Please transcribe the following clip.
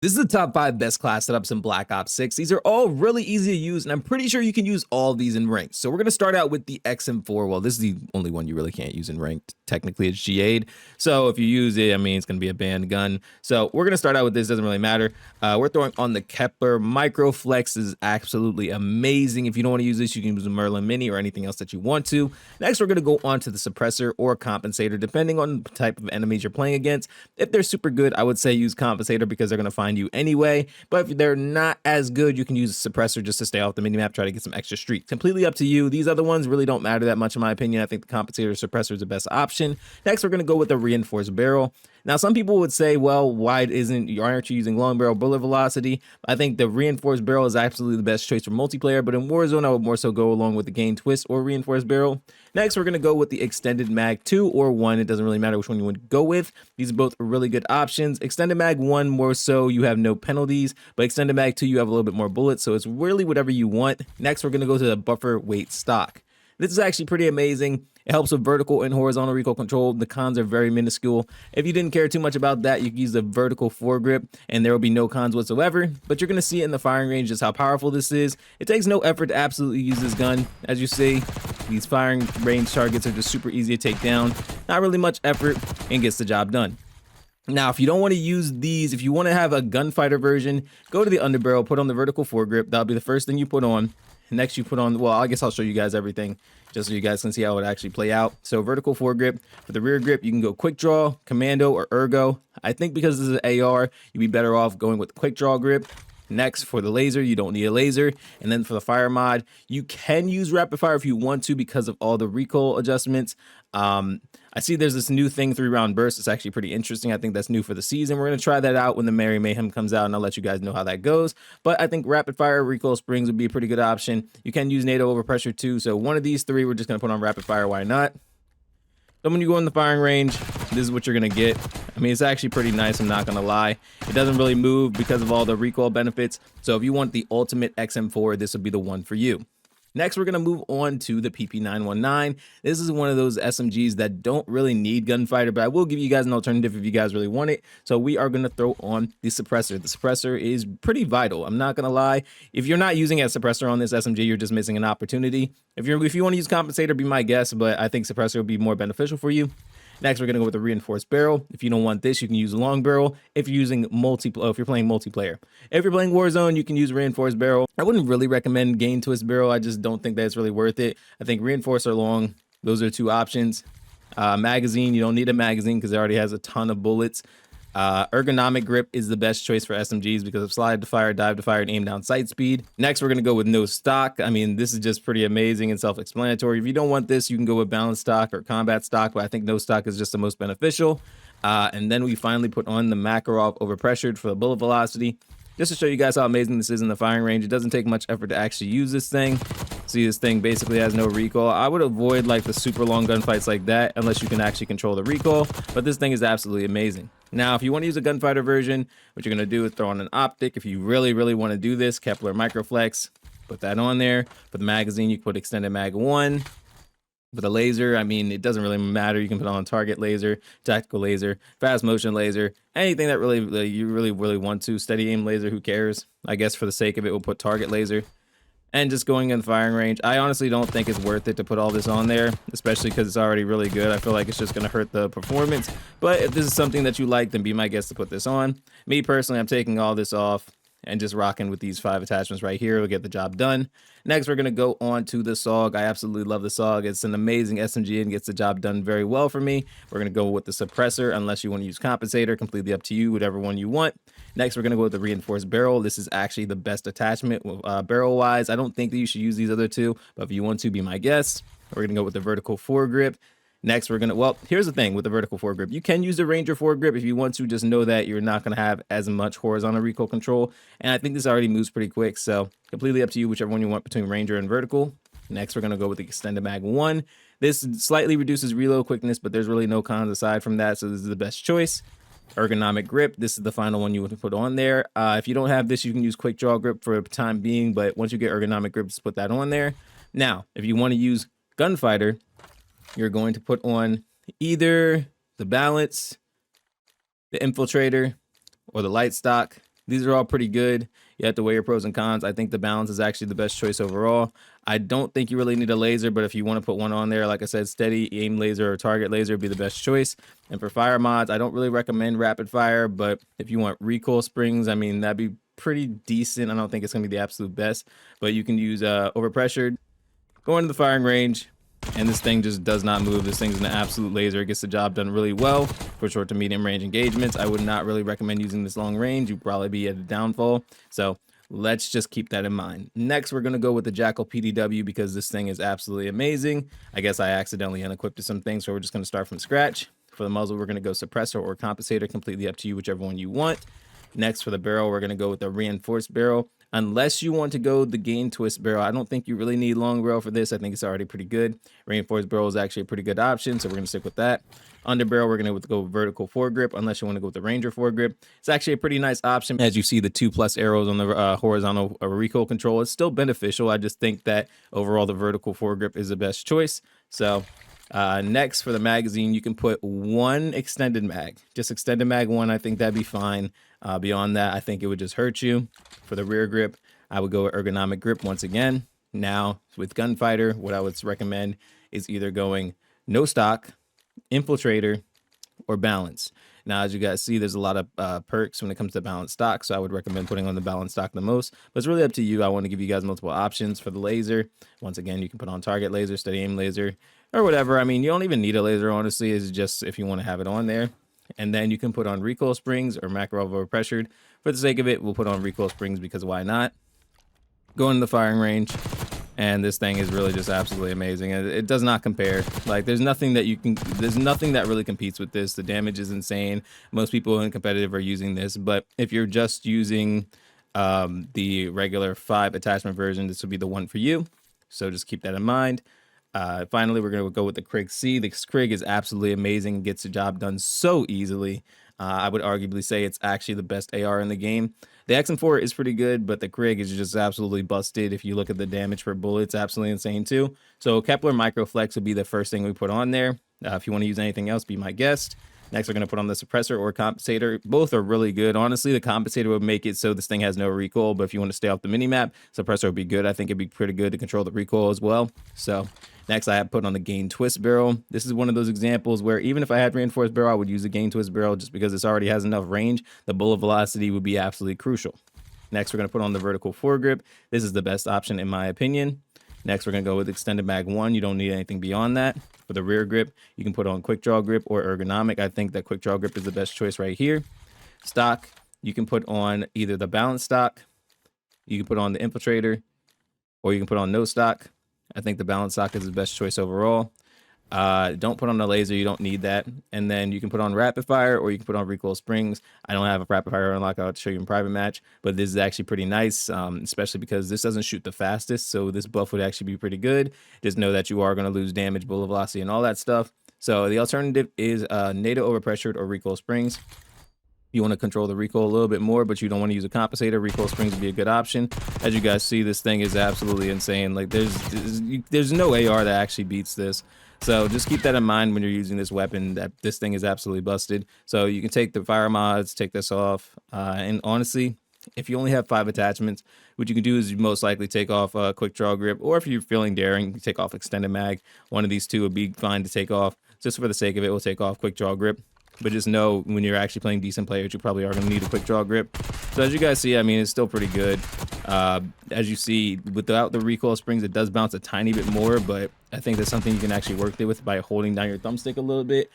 This is the top 5 best class setups in Black Ops 6. These are all really easy to use, and I'm pretty sure you can use all of these in ranked. So we're going to start out with the XM4. Well, this is the only one you really can't use in ranked. Technically, it's GA'd. So if you use it, I mean, it's going to be a banned gun. So we're going to start out with this. Doesn't really matter. We're throwing on the Kepler. Microflex is absolutely amazing. If you don't want to use this, you can use a Merlin Mini or anything else that you want to. Next, we're going to go on to the suppressor or compensator, depending on the type of enemies you're playing against. If they're super good, I would say use compensator because they're going to find you anyway, but if they're not as good, you can use a suppressor just to stay off the minimap, try to get some extra streaks. Completely up to you. These other ones really don't matter that much in my opinion. I think the compensator suppressor is the best option. Next, we're going to go with the reinforced barrel. Now, some people would say, well, why aren't you using long barrel bullet velocity? I think the reinforced barrel is absolutely the best choice for multiplayer, but in Warzone, I would more so go along with the gain twist or reinforced barrel. Next, we're going to go with the extended mag 2 or 1. It doesn't really matter which one you want to go with. These are both really good options. Extended mag 1, more so you have no penalties, but extended mag 2, you have a little bit more bullets, so it's really whatever you want. Next, we're going to go to the buffer weight stock. This is actually pretty amazing. It helps with vertical and horizontal recoil control. The cons are very minuscule. If you didn't care too much about that, you can use the vertical foregrip and there will be no cons whatsoever. But you're going to see it in the firing range just how powerful this is. It takes no effort to absolutely use this gun. As you see, these firing range targets are just super easy to take down. Not really much effort and gets the job done. Now, if you don't want to use these, if you want to have a gunfighter version, go to the underbarrel, put on the vertical foregrip. That'll be the first thing you put on. Next, you put on, well, I guess I'll show you guys everything just so you guys can see how it actually play out. So vertical foregrip. For the rear grip, you can go quick draw, commando, or ergo. I think because this is an AR, you'd be better off going with the quick draw grip. Next, for the laser, you don't need a laser. And then for the fire mod, you can use rapid fire if you want to because of all the recoil adjustments. I see there's this new thing, 3-round burst. It's actually pretty interesting. I think that's new for the season. We're going to try that out when the Merry Mayhem comes out, and I'll let you guys know how that goes. But I think rapid fire recoil springs would be a pretty good option. You can use NATO overpressure too. So one of these three, we're just going to put on rapid fire. Why not? So when you go in the firing range, this is what you're going to get. I mean, it's actually pretty nice, I'm not going to lie. It doesn't really move because of all the recoil benefits. So if you want the ultimate XM4, this would be the one for you. Next, we're going to move on to the PP919. This is one of those SMGs that don't really need gunfighter, but I will give you guys an alternative if you guys really want it. So we are going to throw on the suppressor. The suppressor is pretty vital. I'm not going to lie. If you're not using a suppressor on this SMG, you're just missing an opportunity. If you want to use compensator, be my guest, but I think suppressor will be more beneficial for you. Next, we're going to go with the reinforced barrel. If you don't want this, you can use a long barrel. If you're using if you're playing multiplayer. If you're playing Warzone, you can use reinforced barrel. I wouldn't really recommend gain twist barrel. I just don't think that it's really worth it. I think reinforced or long, those are two options. Magazine, you don't need a magazine because it already has a ton of bullets. Ergonomic grip is the best choice for SMGs because of slide to fire, dive to fire, and aim down sight speed. Next, we're going to go with no stock. I mean, this is just pretty amazing and self-explanatory. If you don't want this, you can go with balanced stock or combat stock, but I think no stock is just the most beneficial. And then we finally put on the Makarov overpressured for the bullet velocity. Just to show you guys how amazing this is in the firing range. It doesn't take much effort to actually use this thing. See, this thing basically has no recoil. I would avoid like the super long gunfights like that unless you can actually control the recoil, but this thing is absolutely amazing. Now, if you want to use a gunfighter version, what you're going to do is throw on an optic. If you really, really want to do this, Kepler Microflex, put that on there. For the magazine, you can put extended mag 1. For the laser, I mean, it doesn't really matter. You can put on target laser, tactical laser, fast motion laser, anything that you really want to. Steady aim laser, who cares? I guess for the sake of it, we'll put target laser. And just going in the firing range, I honestly don't think it's worth it to put all this on there, especially because it's already really good. I feel like it's just going to hurt the performance. But if this is something that you like, then be my guest to put this on. Me personally, I'm taking all this off and just rocking with these 5 attachments right here. We'll get the job done. Next, we're going to go on to the Saug. I absolutely love the Saug. It's an amazing SMG and gets the job done very well for me. We're going to go with the suppressor, unless you want to use compensator. Completely up to you, whatever one you want. Next, we're going to go with the reinforced barrel. This is actually the best attachment barrel-wise. I don't think that you should use these other two, but if you want to, be my guest. We're going to go with the vertical foregrip. Next, we're going to, well, here's the thing with the vertical foregrip. You can use the Ranger foregrip if you want to. Just know that you're not going to have as much horizontal recoil control. And I think this already moves pretty quick. So completely up to you, whichever one you want between Ranger and vertical. Next, we're going to go with the extended mag 1. This slightly reduces reload quickness, but there's really no cons aside from that. So this is the best choice. Ergonomic grip. This is the final one you want to put on there. If you don't have this, you can use quick draw grip for the time being. But once you get ergonomic grip, just put that on there. Now, if you want to use gunfighter, you're going to put on either the balance, the infiltrator, or the light stock. These are all pretty good. You have to weigh your pros and cons. I think the balance is actually the best choice overall. I don't think you really need a laser, but if you want to put one on there, like I said, steady aim laser or target laser would be the best choice. And for fire mods, I don't really recommend rapid fire, but if you want recoil springs, I mean, that'd be pretty decent. I don't think it's going to be the absolute best, but you can use overpressured, go into the firing range, and this thing just does not move. This thing's an absolute laser. It gets the job done really well for short to medium range engagements. I would not really recommend using this long range. You'd probably be at a downfall. So let's just keep that in mind. Next, we're going to go with the Jackal PDW because this thing is absolutely amazing. I guess I accidentally unequipped some things, so we're just going to start from scratch. For the muzzle, we're going to go suppressor or compensator, completely up to you, whichever one you want. Next, for the barrel, we're going to go with the reinforced barrel. Unless you want to go the gain twist barrel, I don't think you really need long barrel for this. I think it's already pretty good. Reinforced barrel is actually a pretty good option, so we're going to stick with that. Under barrel, we're going to go with vertical foregrip, unless you want to go with the Ranger foregrip. It's actually a pretty nice option. As you see, the 2+ arrows on the horizontal recoil control is still beneficial. I just think that overall the vertical foregrip is the best choice. So next, for the magazine, you can put one extended mag. Just extended mag one, I think that'd be fine. Beyond that, I think it would just hurt you. For the rear grip, I would go with ergonomic grip once again. Now, with gunfighter, what I would recommend is either going no stock, infiltrator, or balance. Now, as you guys see, there's a lot of perks when it comes to balanced stock, so I would recommend putting on the balanced stock the most, but it's really up to you. I want to give you guys multiple options. For the laser, once again, you can put on target laser, steady aim laser, or whatever. I mean, you don't even need a laser, honestly. It's just if you want to have it on there. And then you can put on recoil springs or macro overpressured. For the sake of it, we'll put on recoil springs because why not? Go into the firing range, and this thing is really just absolutely amazing. It does not compare. Like, there's nothing that really competes with this. The damage is insane. Most people in competitive are using this, but if you're just using the regular 5 attachment version, this would be the one for you. So just keep that in mind. Finally, we're going to go with the KRIG C. The KRIG is absolutely amazing. Gets the job done so easily. I would arguably say it's actually the best AR in the game. The XM4 is pretty good, but the KRIG is just absolutely busted. If you look at the damage per bullet, it's absolutely insane too. So Kepler Microflex would be the first thing we put on there. If you want to use anything else, be my guest. Next, we're going to put on the suppressor or compensator. Both are really good. Honestly, the compensator would make it so this thing has no recoil, but if you want to stay off the minimap, suppressor would be good. I think it'd be pretty good to control the recoil as well. So next, I have put on the gain twist barrel. This is one of those examples where even if I had reinforced barrel, I would use the gain twist barrel just because this already has enough range. The bullet velocity would be absolutely crucial. Next, we're going to put on the vertical foregrip. This is the best option in my opinion. Next, we're going to go with extended mag 1. You don't need anything beyond that. For the rear grip, you can put on quick draw grip or ergonomic. I think that quick draw grip is the best choice right here. Stock, you can put on either the balanced stock, you can put on the infiltrator, or you can put on no stock. I think the balanced stock is the best choice overall. Don't put on the laser, you don't need that. And then you can put on rapid fire or you can put on recoil springs. I don't have a rapid fire unlock, I'll show you in private match, but this is actually pretty nice, especially because this doesn't shoot the fastest, so this buff would actually be pretty good. Just know that you are going to lose damage, bullet velocity, and all that stuff. So the alternative is NATO overpressured or recoil springs. You want to control the recoil a little bit more, but you don't want to use a compensator. Recoil springs would be a good option. As you guys see, this thing is absolutely insane. Like there's no AR that actually beats this. So just keep that in mind when you're using this weapon, that this thing is absolutely busted. So you can take the fire mods, take this off. And honestly, if you only have 5 attachments, what you can do is you most likely take off a quick draw grip, or if you're feeling daring, you take off extended mag. One of these two would be fine to take off. Just for the sake of it, we'll take off quick draw grip. But just know when you're actually playing decent players, you probably are going to need a quick draw grip. So as you guys see, I mean, it's still pretty good. As you see, without the recoil springs, it does bounce a tiny bit more, but I think that's something you can actually work with by holding down your thumbstick a little bit